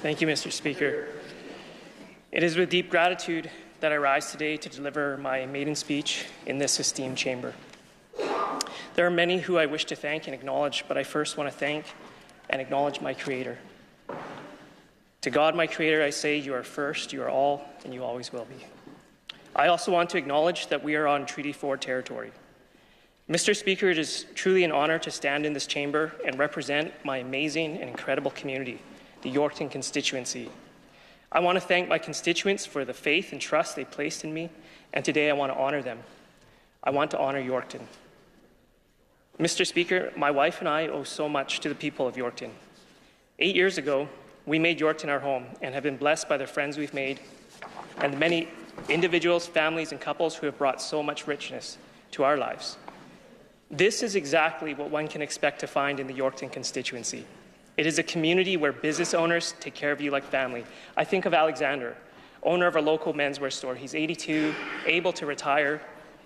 Thank you, Mr. Speaker. It is with deep gratitude that I rise today to deliver my maiden speech in this esteemed chamber. There are many who I wish to thank and acknowledge, but I first want to thank and acknowledge my Creator. To God, my Creator, I say, you are first, you are all, and you always will be. I also want to acknowledge that we are on Treaty 4 territory. Mr. Speaker, it is truly an honor to stand in this chamber and represent my amazing and incredible community, the Yorkton Constituency. I want to thank my constituents for the faith and trust they placed in me, and today I want to honor them. I want to honor Yorkton. Mr. Speaker, my wife and I owe so much to the people of Yorkton. 8 years ago, we made Yorkton our home and have been blessed by the friends we've made and the many individuals, families, and couples who have brought so much richness to our lives. This is exactly what one can expect to find in the Yorkton constituency. It is a community where business owners take care of you like family. I think of Alexander, owner of a local menswear store. He's 82, able to retire,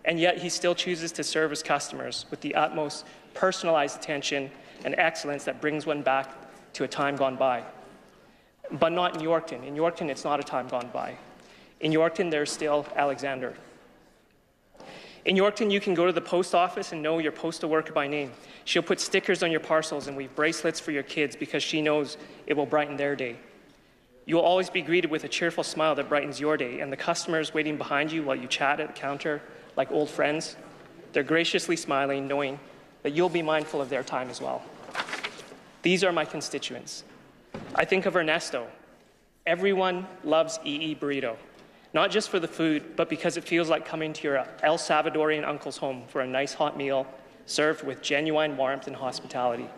and yet he still chooses to serve his customers with the utmost personalized attention and excellence that brings one back to a time gone by. But not in Yorkton. In Yorkton, it's not a time gone by. In Yorkton, there's still Alexander. In Yorkton, you can go to the post office and know your postal worker by name. She'll put stickers on your parcels and weave bracelets for your kids because she knows it will brighten their day. You will always be greeted with a cheerful smile that brightens your day, and the customers waiting behind you while you chat at the counter like old friends, they're graciously smiling, knowing that you'll be mindful of their time as well. These are my constituents. I think of Ernesto. Everyone loves EE Burrito, not just for the food, but because it feels like coming to your El Salvadorian uncle's home for a nice hot meal served with genuine warmth and hospitality.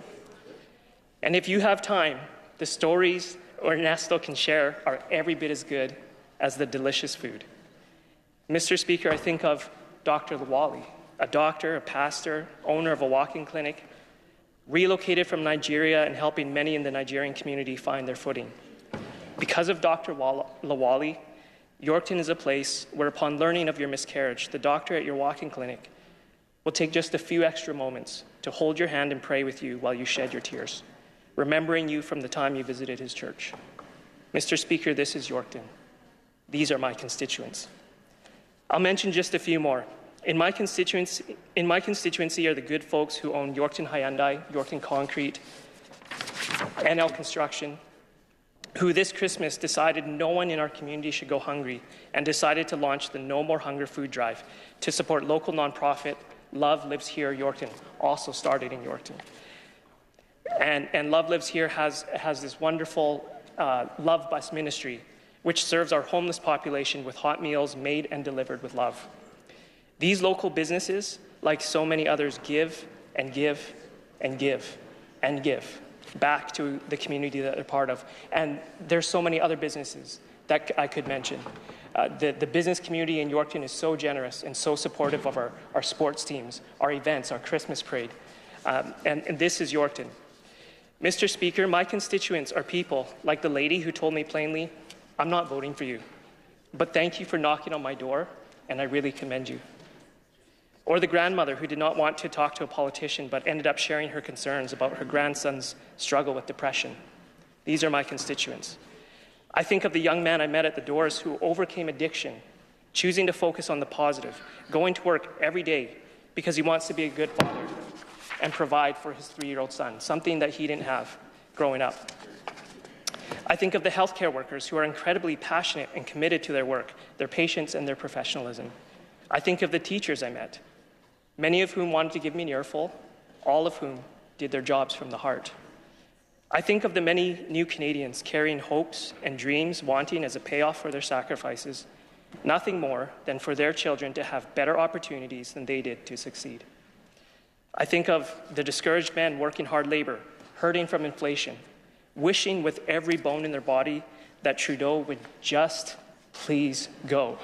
And if you have time, the stories Ernesto can share are every bit as good as the delicious food. Mr. Speaker, I think of Dr. Lawali, a doctor, a pastor, owner of a walking clinic, relocated from Nigeria and helping many in the Nigerian community find their footing. Because of Dr. Lawali, Yorkton is a place where, upon learning of your miscarriage, the doctor at your walking clinic will take just a few extra moments to hold your hand and pray with you while you shed your tears, remembering you from the time you visited his church. Mr. Speaker, this is Yorkton. These are my constituents. I'll mention just a few more. In my constituency are the good folks who own Yorkton Hyundai, Yorkton Concrete, NL Construction, who this Christmas decided no one in our community should go hungry and decided to launch the No More Hunger food drive to support local nonprofit Love Lives Here Yorkton, also started in Yorkton. And Love Lives Here has this wonderful Love Bus ministry, which serves our homeless population with hot meals made and delivered with love. These local businesses, like so many others, give and give and give and give back to the community that they're part of. And there's so many other businesses that I could mention. The business community in Yorkton is so generous and so supportive of our sports teams, our events, our Christmas parade. And this is Yorkton. Mr. Speaker, my constituents are people like the lady who told me plainly, I'm not voting for you, but thank you for knocking on my door, and I really commend you. Or the grandmother who did not want to talk to a politician but ended up sharing her concerns about her grandson's struggle with depression. These are my constituents. I think of the young man I met at the doors who overcame addiction, choosing to focus on the positive, going to work every day because he wants to be a good father and provide for his 3-year-old son, something that he didn't have growing up. I think of the healthcare workers who are incredibly passionate and committed to their work, their patience, and their professionalism. I think of the teachers I met, many of whom wanted to give me an earful, all of whom did their jobs from the heart. I think of the many new Canadians carrying hopes and dreams, wanting as a payoff for their sacrifices, nothing more than for their children to have better opportunities than they did to succeed. I think of the discouraged men working hard labor, hurting from inflation, wishing with every bone in their body that Trudeau would just please go.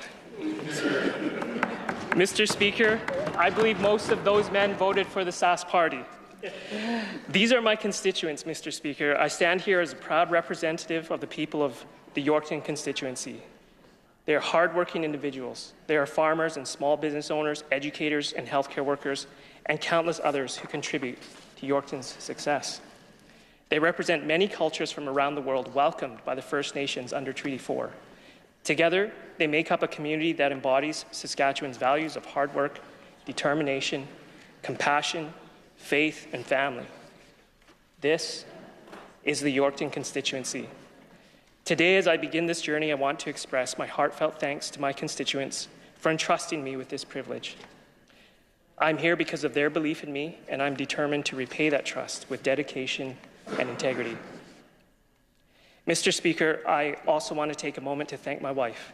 Mr. Speaker, I believe most of those men voted for the Sask party. These are my constituents, Mr. Speaker. I stand here as a proud representative of the people of the Yorkton constituency. They are hardworking individuals. They are farmers and small business owners, educators and healthcare workers, and countless others who contribute to Yorkton's success. They represent many cultures from around the world welcomed by the First Nations under Treaty 4. Together, they make up a community that embodies Saskatchewan's values of hard work, determination, compassion, faith, and family. This is the Yorkton Constituency. Today, as I begin this journey, I want to express my heartfelt thanks to my constituents for entrusting me with this privilege. I'm here because of their belief in me, and I'm determined to repay that trust with dedication and integrity. Mr. Speaker, I also want to take a moment to thank my wife.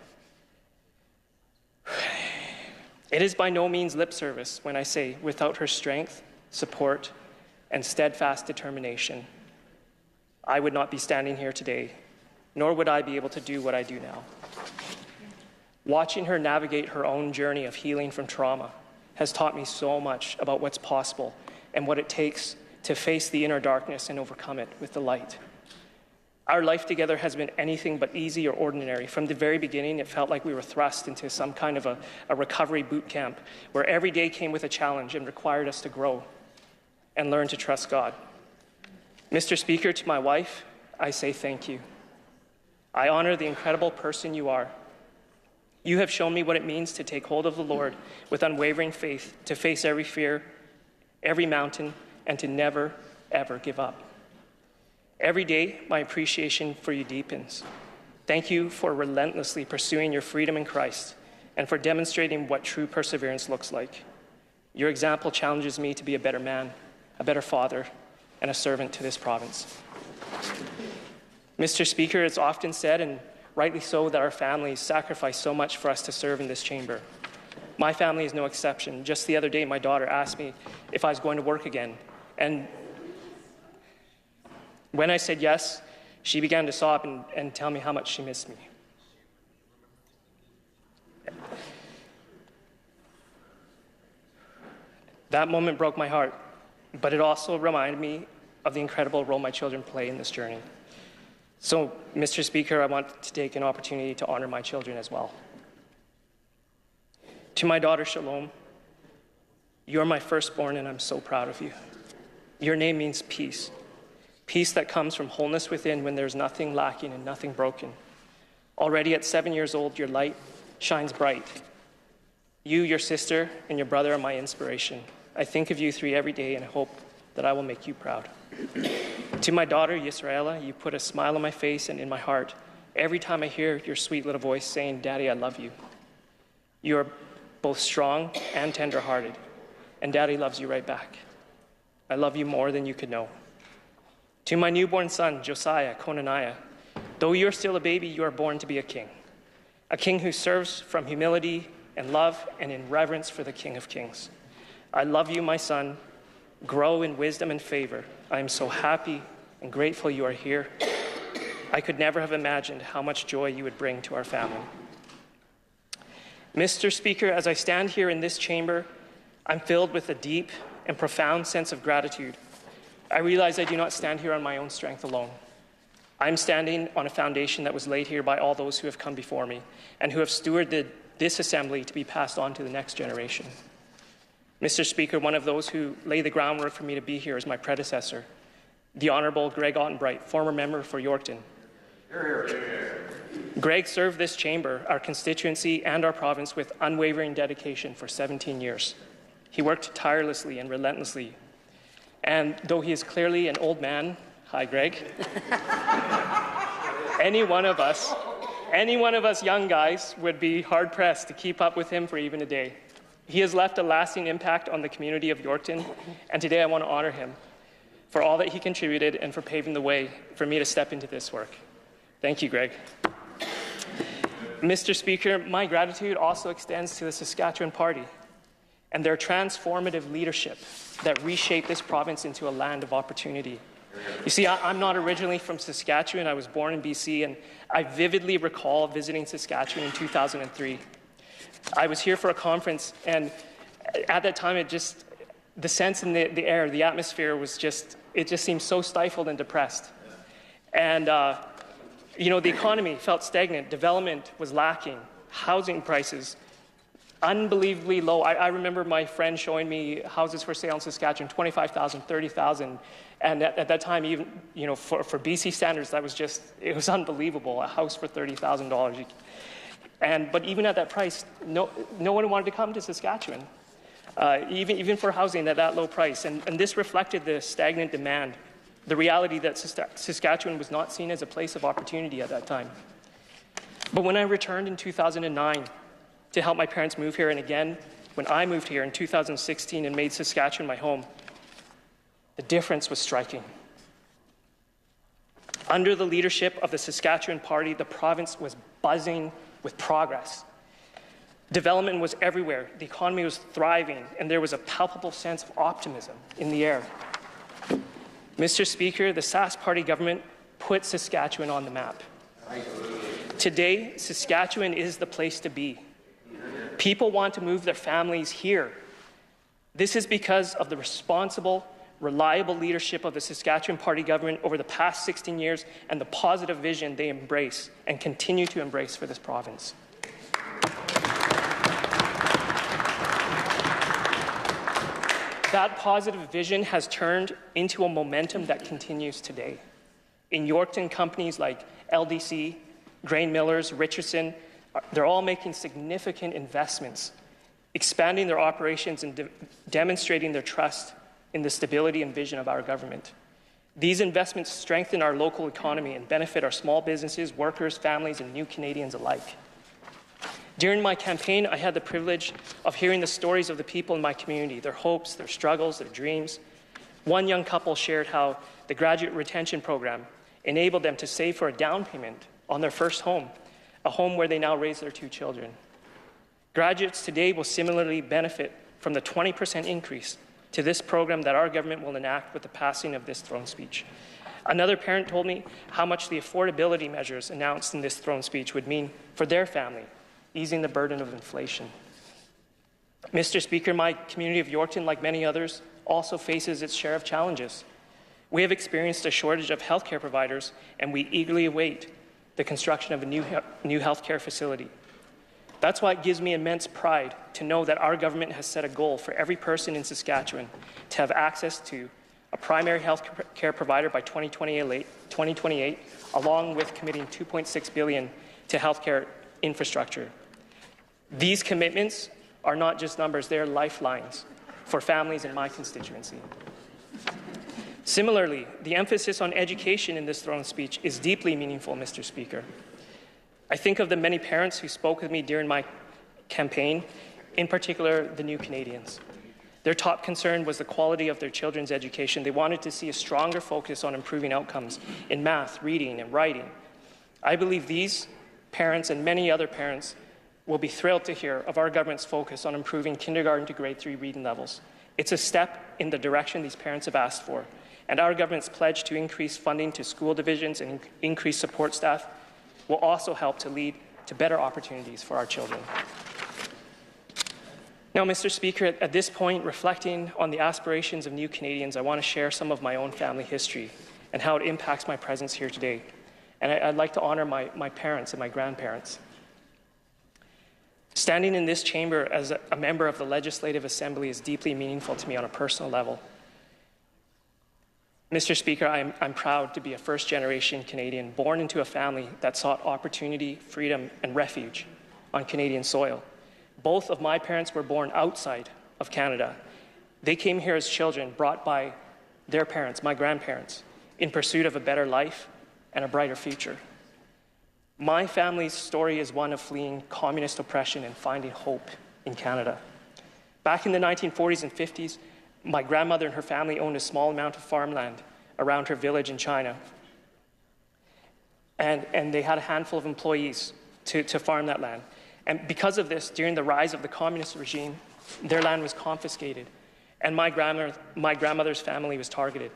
It is by no means lip service when I say, without her strength, support, and steadfast determination, I would not be standing here today, nor would I be able to do what I do now. Watching her navigate her own journey of healing from trauma has taught me so much about what's possible and what it takes to face the inner darkness and overcome it with the light. Our life together has been anything but easy or ordinary. From the very beginning, it felt like we were thrust into some kind of a recovery boot camp where every day came with a challenge and required us to grow and learn to trust God. Mr. Speaker, to my wife, I say thank you. I honor the incredible person you are. You have shown me what it means to take hold of the Lord with unwavering faith, to face every fear, every mountain, and to never, ever give up. Every day, my appreciation for you deepens. Thank you for relentlessly pursuing your freedom in Christ and for demonstrating what true perseverance looks like. Your example challenges me to be a better man, a better father, and a servant to this province. Mr. Speaker, it's often said, and rightly so, that our families sacrifice so much for us to serve in this chamber. My family is no exception. Just the other day, my daughter asked me if I was going to work again. And when I said yes, she began to sob and tell me how much she missed me. That moment broke my heart, but it also reminded me of the incredible role my children play in this journey. So, Mr. Speaker, I want to take an opportunity to honor my children as well. To my daughter, Shalom, you're my firstborn, and I'm so proud of you. Your name means peace. Peace that comes from wholeness within when there's nothing lacking and nothing broken. Already at 7 years old, your light shines bright. You, your sister, and your brother are my inspiration. I think of you three every day and hope that I will make you proud. To my daughter, Yisraela, you put a smile on my face and in my heart every time I hear your sweet little voice saying, Daddy, I love you. You are both strong and tender-hearted, and Daddy loves you right back. I love you more than you could know. To my newborn son, Josiah Konaniah, though you are still a baby, you are born to be a king who serves from humility and love and in reverence for the King of Kings. I love you, my son. Grow in wisdom and favor. I am so happy and grateful you are here. I could never have imagined how much joy you would bring to our family. Mr. Speaker, as I stand here in this chamber, I'm filled with a deep and profound sense of gratitude. I realize I do not stand here on my own strength alone. I'm standing on a foundation that was laid here by all those who have come before me and who have stewarded this assembly to be passed on to the next generation. Mr. Speaker, one of those who laid the groundwork for me to be here is my predecessor, the Honourable Greg Ottenbright, former member for Yorkton. Greg served this chamber, our constituency, and our province with unwavering dedication for 17 years. He worked tirelessly and relentlessly. And though he is clearly an old man, hi, Greg, any one of us young guys would be hard-pressed to keep up with him for even a day. He has left a lasting impact on the community of Yorkton, and today I want to honor him for all that he contributed and for paving the way for me to step into this work. Thank you, Greg. Mr. Speaker, my gratitude also extends to the Saskatchewan Party and their transformative leadership that reshaped this province into a land of opportunity. You see, I'm not originally from Saskatchewan. I was born in BC, and I vividly recall visiting Saskatchewan in 2003. I was here for a conference, and at that time, the sense in the air, the atmosphere was it just seemed so stifled and depressed. And, the economy felt stagnant, development was lacking, housing prices Unbelievably low. I remember my friend showing me houses for sale in Saskatchewan, 25,000, 30,000. And at that time, even for BC standards, that was it was unbelievable, a house for $30,000. But even at that price, no one wanted to come to Saskatchewan, even for housing at that low price. And this reflected the stagnant demand, the reality that Saskatchewan was not seen as a place of opportunity at that time. But when I returned in 2009 to help my parents move here, and again, when I moved here in 2016 and made Saskatchewan my home, the difference was striking. Under the leadership of the Saskatchewan Party, the province was buzzing with progress. Development was everywhere, the economy was thriving, and there was a palpable sense of optimism in the air. Mr. Speaker, the Sask Party government put Saskatchewan on the map. Today, Saskatchewan is the place to be. People want to move their families here. This is because of the responsible, reliable leadership of the Saskatchewan Party government over the past 16 years and the positive vision they embrace and continue to embrace for this province. That positive vision has turned into a momentum that continues today. In Yorkton, companies like LDC, Grain Millers, Richardson, they're all making significant investments, expanding their operations and demonstrating their trust in the stability and vision of our government. These investments strengthen our local economy and benefit our small businesses, workers, families, and new Canadians alike. During my campaign, I had the privilege of hearing the stories of the people in my community, their hopes, their struggles, their dreams. One young couple shared how the graduate retention program enabled them to save for a down payment on their first home, a home where they now raise their 2 children. Graduates today will similarly benefit from the 20% increase to this program that our government will enact with the passing of this throne speech. Another parent told me how much the affordability measures announced in this throne speech would mean for their family, easing the burden of inflation. Mr. Speaker, my community of Yorkton, like many others, also faces its share of challenges. We have experienced a shortage of healthcare providers, and we eagerly await the construction of a new healthcare facility. That's why it gives me immense pride to know that our government has set a goal for every person in Saskatchewan to have access to a primary health care provider by 2028, along with committing $2.6 billion to healthcare infrastructure. These commitments are not just numbers, they are lifelines for families in my constituency. Similarly, the emphasis on education in this throne speech is deeply meaningful, Mr. Speaker. I think of the many parents who spoke with me during my campaign, in particular the new Canadians. Their top concern was the quality of their children's education. They wanted to see a stronger focus on improving outcomes in math, reading, and writing. I believe these parents and many other parents will be thrilled to hear of our government's focus on improving kindergarten to grade 3 reading levels. It's a step in the direction these parents have asked for, and our government's pledge to increase funding to school divisions and increase support staff will also help to lead to better opportunities for our children. Now, Mr. Speaker, at this point, reflecting on the aspirations of new Canadians, I want to share some of my own family history and how it impacts my presence here today. And I'd like to honor my parents and my grandparents. Standing in this chamber as a member of the Legislative Assembly is deeply meaningful to me on a personal level. Mr. Speaker, I'm proud to be a first-generation Canadian born into a family that sought opportunity, freedom, and refuge on Canadian soil. Both of my parents were born outside of Canada. They came here as children brought by their parents, my grandparents, in pursuit of a better life and a brighter future. My family's story is one of fleeing communist oppression and finding hope in Canada. Back in the 1940s and 50s, my grandmother and her family owned a small amount of farmland around her village in China. And they had a handful of employees to farm that land. And because of this, during the rise of the communist regime, their land was confiscated, and my grandmother's family was targeted.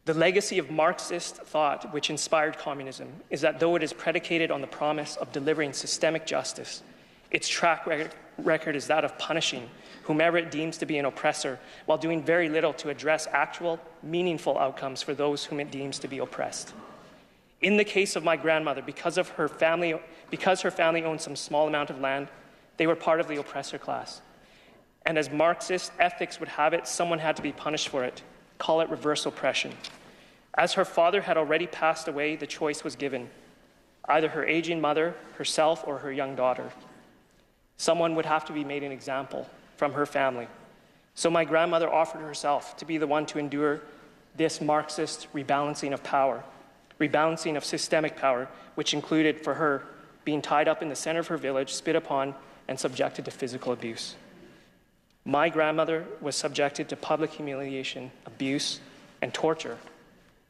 The legacy of Marxist thought, which inspired communism, is that though it is predicated on the promise of delivering systemic justice, its track record is that of punishing whomever it deems to be an oppressor, while doing very little to address actual, meaningful outcomes for those whom it deems to be oppressed. In the case of my grandmother, because her family owned some small amount of land, They were part of the oppressor class. And as Marxist ethics would have it, someone had to be punished for it. Call it reverse oppression. As her father had already passed away, the choice was given. Either her aging mother, herself, or her young daughter. Someone would have to be made an example from her family. So my grandmother offered herself to be the one to endure this Marxist rebalancing of power, rebalancing of systemic power, which included for her being tied up in the center of her village, spit upon, and subjected to physical abuse. My grandmother was subjected to public humiliation, abuse, and torture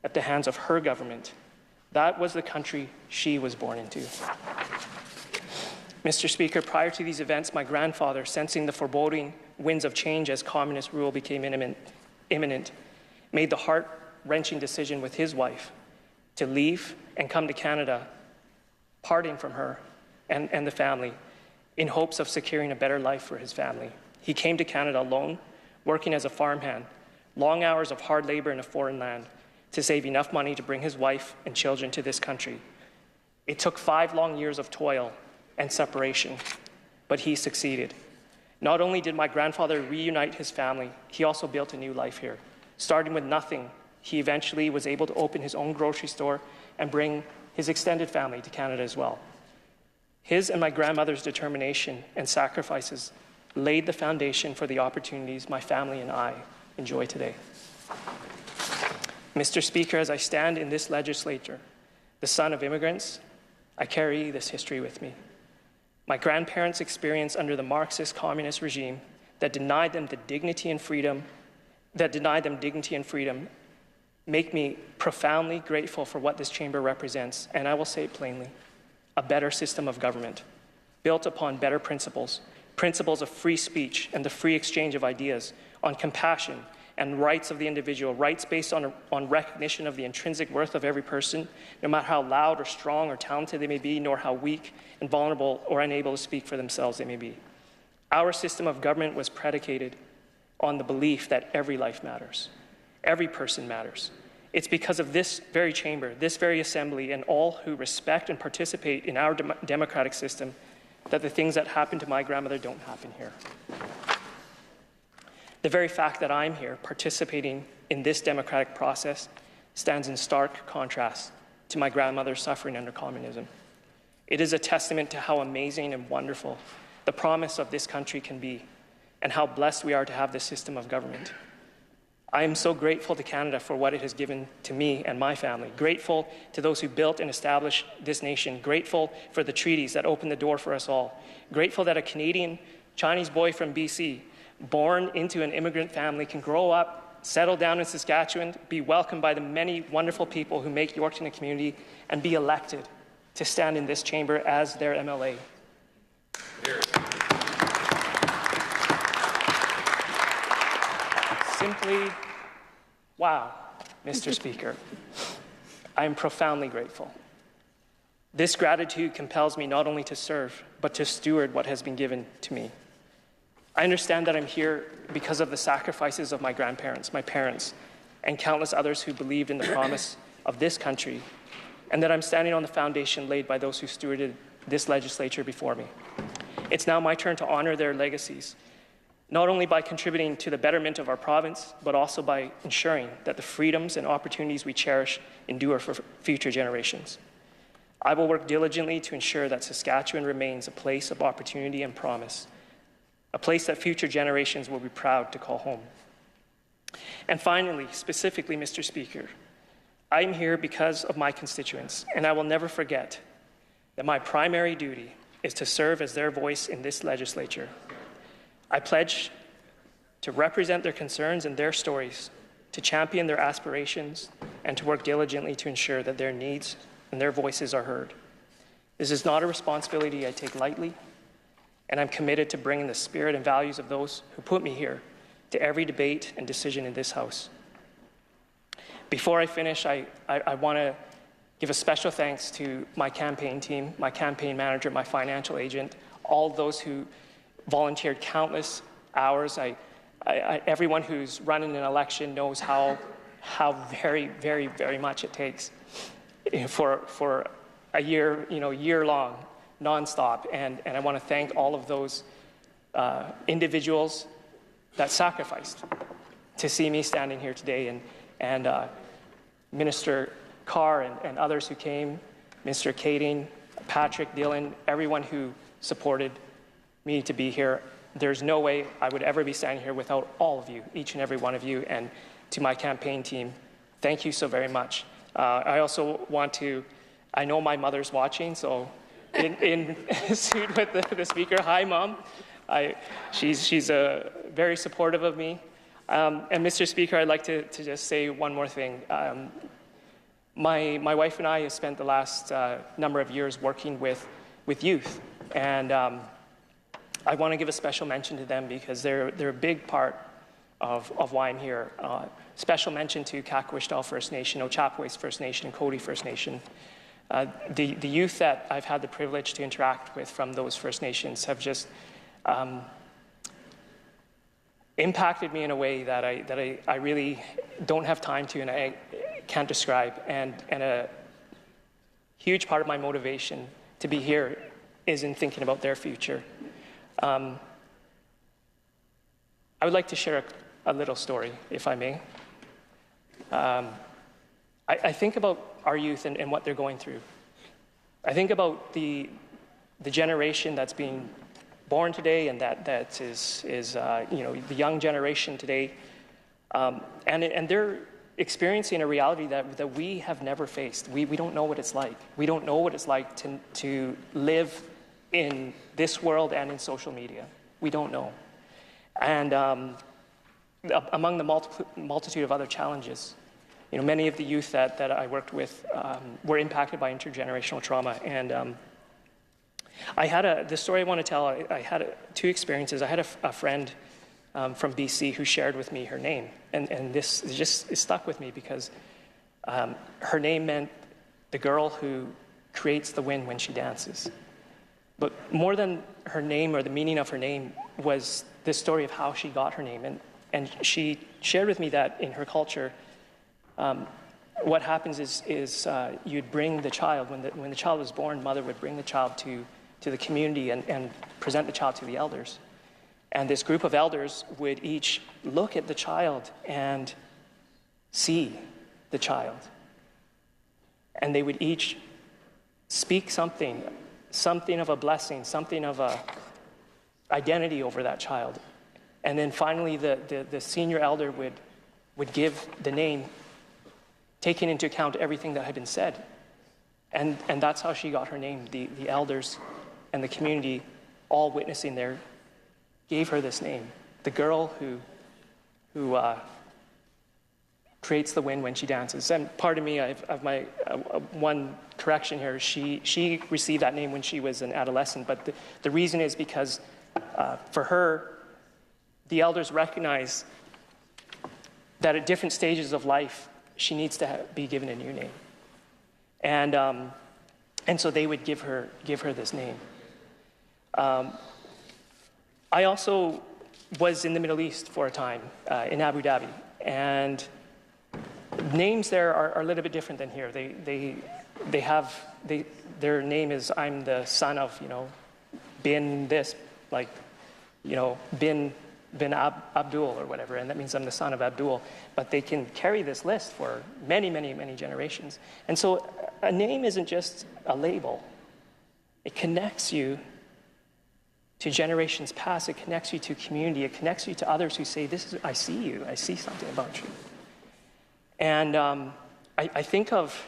at the hands of her government. That was the country she was born into. Mr. Speaker, prior to these events, my grandfather, sensing the foreboding winds of change as communist rule became imminent, made the heart-wrenching decision with his wife to leave and come to Canada, parting from her and the family, in hopes of securing a better life for his family. He came to Canada alone, working as a farmhand, long hours of hard labor in a foreign land, to save enough money to bring his wife and children to this country. It took 5 long years of toil and separation, but he succeeded. Not only did my grandfather reunite his family, he also built a new life here. Starting with nothing, he eventually was able to open his own grocery store and bring his extended family to Canada as well. His and my grandmother's determination and sacrifices laid the foundation for the opportunities my family and I enjoy today. Mr. Speaker, as I stand in this legislature, the son of immigrants, I carry this history with me. My grandparents' experience under the Marxist communist regime that denied them dignity and freedom, make me profoundly grateful for what this chamber represents, and I will say it plainly, a better system of government, built upon better principles of free speech and the free exchange of ideas, on compassion and rights of the individual, rights based on recognition of the intrinsic worth of every person, no matter how loud or strong or talented they may be, nor how weak and vulnerable or unable to speak for themselves they may be. Our system of government was predicated on the belief that every life matters, every person matters. It's because of this very chamber, this very assembly, and all who respect and participate in our democratic system that the things that happened to my grandmother don't happen here. The very fact that I'm here participating in this democratic process stands in stark contrast to my grandmother's suffering under communism. It is a testament to how amazing and wonderful the promise of this country can be, and how blessed we are to have this system of government. I am so grateful to Canada for what it has given to me and my family, grateful to those who built and established this nation, grateful for the treaties that opened the door for us all, grateful that a Canadian Chinese boy from BC, born into an immigrant family, can grow up, settle down in Saskatchewan, be welcomed by the many wonderful people who make Yorkton a community, and be elected to stand in this chamber as their MLA. Simply, wow, Mr. Speaker. I am profoundly grateful. This gratitude compels me not only to serve, but to steward what has been given to me. I understand that I'm here because of the sacrifices of my grandparents, my parents, and countless others who believed in the promise of this country, and that I'm standing on the foundation laid by those who stewarded this legislature before me. It's now my turn to honor their legacies, not only by contributing to the betterment of our province, but also by ensuring that the freedoms and opportunities we cherish endure for future generations. I will work diligently to ensure that Saskatchewan remains a place of opportunity and promise, a place that future generations will be proud to call home. And finally, specifically, Mr. Speaker, I am here because of my constituents, and I will never forget that my primary duty is to serve as their voice in this legislature. I pledge to represent their concerns and their stories, to champion their aspirations, and to work diligently to ensure that their needs and their voices are heard. This is not a responsibility I take lightly, and I'm committed to bringing the spirit and values of those who put me here to every debate and decision in this House. Before I finish, I want to give a special thanks to my campaign team, my campaign manager, my financial agent, all those who volunteered countless hours. Everyone who's running an election knows how very, very, very much it takes for a year, year long nonstop. And I want to thank all of those individuals that sacrificed to see me standing here today, and Minister Carr and others who came, Mr. Kading, Patrick, Dylan, everyone who supported me to be here. There's no way I would ever be standing here without all of you, each and every one of you, and to my campaign team, thank you so very much. I also want to, I know my mother's watching, so in suit with the speaker, hi Mom. She's very supportive of me. And Mr. Speaker, I'd like to just say one more thing. My wife and I have spent the last number of years working with youth, and I want to give a special mention to them because they're a big part of why I'm here. Special mention to Kakwishtau First Nation, Ochapowace First Nation, and Cody First Nation. The youth that I've had the privilege to interact with from those First Nations have just impacted me in a way that I really don't have time to, and I can't describe. And a huge part of my motivation to be here is in thinking about their future. I would like to share a little story, if I may. I think about our youth and what they're going through. I think about the generation that's being born today, and that is the young generation today, and they're experiencing a reality that we have never faced. We don't know what it's like. We don't know what it's like to live in this world and in social media. We don't know. And among the multitude of other challenges, many of the youth that I worked with were impacted by intergenerational trauma. And I had the story I want to tell, I had two experiences. I had a friend from BC who shared with me her name. And this just stuck with me because her name meant the girl who creates the wind when she dances. But more than her name or the meaning of her name was the story of how she got her name. And she shared with me that in her culture, what happens is you'd bring the child, when the child was born, mother would bring the child to the community and present the child to the elders. And this group of elders would each look at the child and see the child. And they would each speak something of a blessing, something of a identity over that child. And then finally the senior elder would give the name, taking into account everything that had been said. And that's how she got her name. The elders and the community, all witnessing there, gave her this name. The girl who creates the wind when she dances. And pardon me, I have my one correction here. She received that name when she was an adolescent, but the reason is because for her, the elders recognize that at different stages of life, she needs to be given a new name. And so they would give her this name. I also was in the Middle East for a time, in Abu Dhabi, and names there are a little bit different than here. Their name is, I'm the son of, bin this, bin Abdul or whatever, and that means I'm the son of Abdul. But they can carry this list for many, many, many generations. And so a name isn't just a label. It connects you to generations past. It connects you to community. It connects you to others who say, I see you. I see something about you. And I think of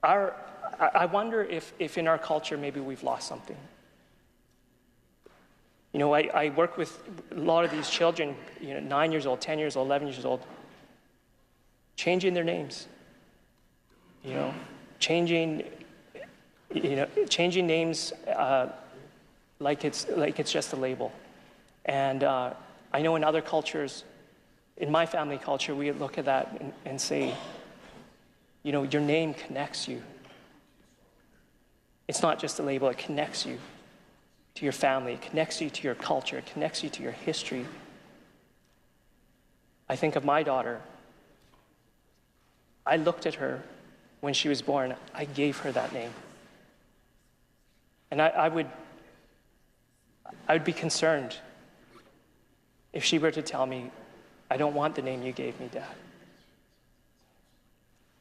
I wonder if in our culture maybe we've lost something. I work with a lot of these children, 9 years old, 10 years old, 11 years old, changing their names. Changing names like it's just a label. And I know in other cultures, in my family culture, we look at that and say, your name connects you. It's not just a label, it connects you to your family, it connects you to your culture, it connects you to your history. I think of my daughter. I looked at her when she was born. I gave her that name. And I would be concerned if she were to tell me, I don't want the name you gave me, Dad.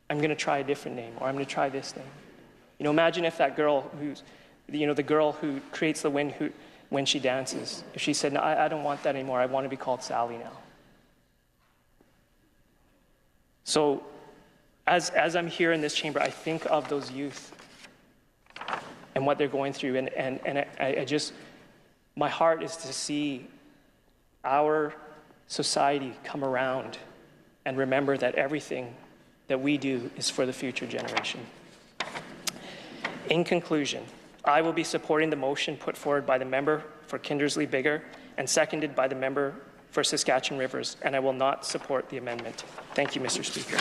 I'm going to try a different name, or I'm going to try this name. Imagine if that girl who's, the girl who creates the wind when she dances, if she said, no, I don't want that anymore. I want to be called Sally now. So as I'm here in this chamber, I think of those youth and what they're going through. And I just, my heart is to see our society come around and remember that everything that we do is for the future generation. In conclusion, I will be supporting the motion put forward by the member for Kindersley Biggar and seconded by the member for Saskatchewan Rivers, and I will not support the amendment. Thank you, Mr. Speaker.